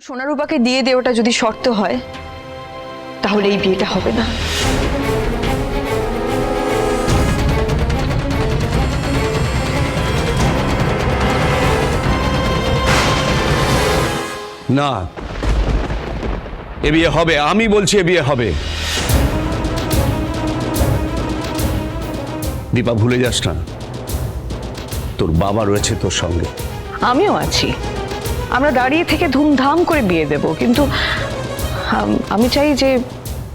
সোনারূপাকে দিয়ে দেওয়াটা যদি শর্ত হয় তাহলে এই বিয়েটা হবে না। না, এ বিয়ে হবে, আমি বলছি এ বিয়ে হবে। দীপা, ভুলে যাস না তোর বাবা রয়েছে তোর সঙ্গে। আমিও আছি, আমরা দাঁড়িয়ে থেকে ধুমধাম করে বিয়ে দেব, কিন্তু আমি চাই যে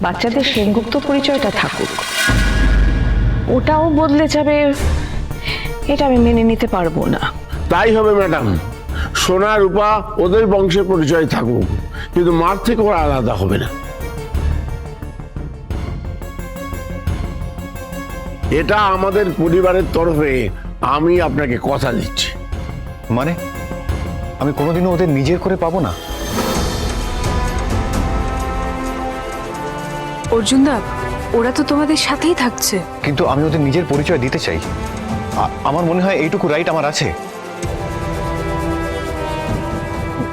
বাচ্চাদের সেনগুপ্ত পরিচয়টা থাকুক। ওটাও বদলে যাবে, এটা আমি মেনে নিতে পারবো না। তাই হবে ম্যাডাম, সোনা রূপা ওদের বংশের পরিচয় থাকুক, কিন্তু মার থেকে ওরা আলাদা হবে না। এটা আমাদের পরিবারের তরফে আমি আপনাকে কথা দিচ্ছি। মানে আমি কোনোদিনও ওদের নিজের করে পাবো না? অর্জুনদা, ওরা তো তোমাদের সাথেই থাকছে। কিন্তু আমি ওদের নিজের পরিচয় দিতে চাই। আমার মনে হয় এইটুকু রাইট আমার আছে।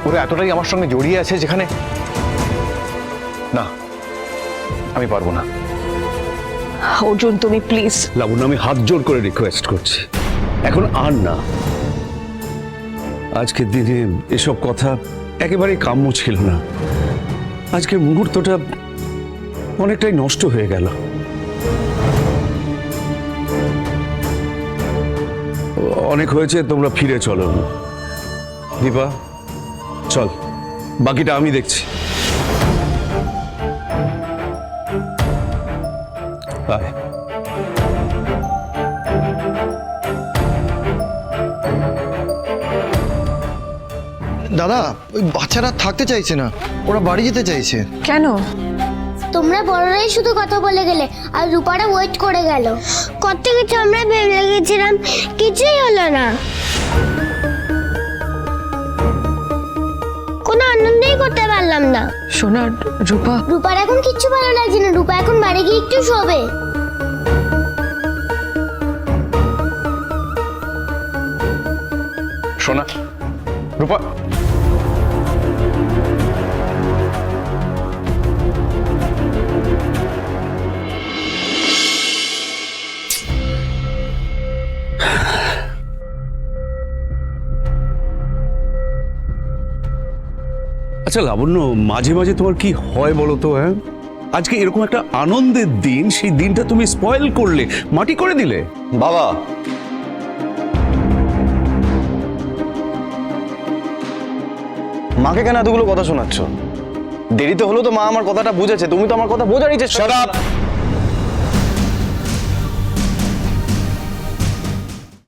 ওরা এতটাই আমার সঙ্গে জড়িয়ে আছে যেখানে না, আমি পারবো না। অর্জুন, তুমি প্লিজ। লাবণ্য, আমি হাত জোর করে রিকোয়েস্ট করছি, এখন আর না। আজকের দিনে এসব কথা একেবারেই কাম্য ছিল না। আজকের মুহূর্তটা অনেকটাই নষ্ট হয়ে গেল। অনেক হয়েছে, তোমরা ফিরে চলো। দীপা চল, বাকিটা আমি দেখছি। আয়। দাদা, ওই বাচ্চারা থাকতে চাইছে না, ওরা বাড়ি যেতে চাইছে। কেন? তোমরা বড়রাই শুধু কথা বলে গেলে আর রূপারা ওয়েট করে গেল। কত কিছু আমরা ভেবে গেছিলাম, কিছুই হলো না। কোনো আনন্দই করতে পারলাম না। সোনা, রূপা, রূপার এখন কিচ্ছু ভালো লাগছে না। রূপা এখন বাড়ি গিয়ে একটু শোবে। সোনা, রূপা, আচ্ছা লাবণ্য, মাঝে মাঝে তোমার কি হয় বলো তো? হ্যাঁ, আজকে এরকম একটা আনন্দের দিন, সেই দিনটা তুমি স্পয়েল করলে, মাটি করে দিলে। বাবা, মাকে কেন এতগুলো কথা শোনাচ্ছ? দেরিতে হলো তো মা আমার কথাটা বুঝেছে, তুমি তো আমার কথা বোঝারই চেষ্টা। Shut up!